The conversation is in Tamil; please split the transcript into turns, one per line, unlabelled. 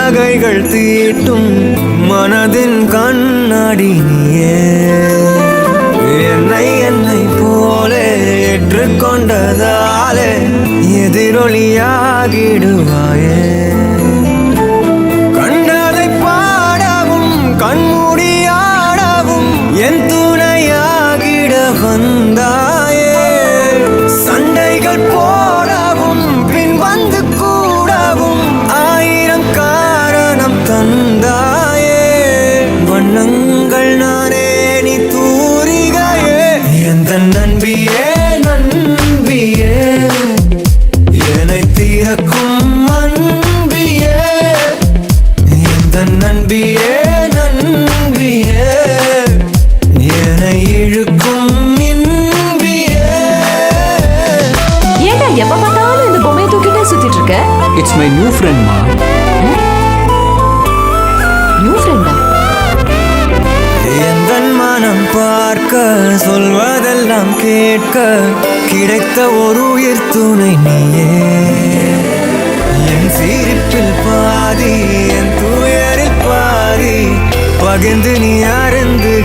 புன்னகைகள் தீட்டும் மனதின் கண்ணாடி நீயே. என்னை போலே ஏற்றுக்கொண்டதாலே எதிரொலியாகிடுவாயே. கண்டதை பாடவும் கண்மூடியாடவும் என் துணையாகிட வந்தாயே. சண்டைகள் போடவும் பின் வந்து கூடவும் ஆயிரம் காரணம் தந்தாயே. வண்ணங்கள் நானே நீ தூரிகையே. எந்த நண்பியே நண்பியே என்னை தீரக்கும் அன்பியே. எந்த நண்பியே நண்பியே என்னை இழுக்கும் இன்பியே.
ஏண்டா எப்ப பார்த்தாலும் இந்த பொம்மையை தூக்கிட்டே சுத்திட்டு இருக்க?
It's my new friend, ma.
New ஃப்ரெண்டா?
எந்தன் மனம் பார்க்க சொல்வதெல்லாம் கேட்க கிடைத்த ஒரு உயிர் துணை நீயே. என் சிரிப்பில் பாதி என் துயரில் பாதி பகிர்ந்து நீ அறிந்து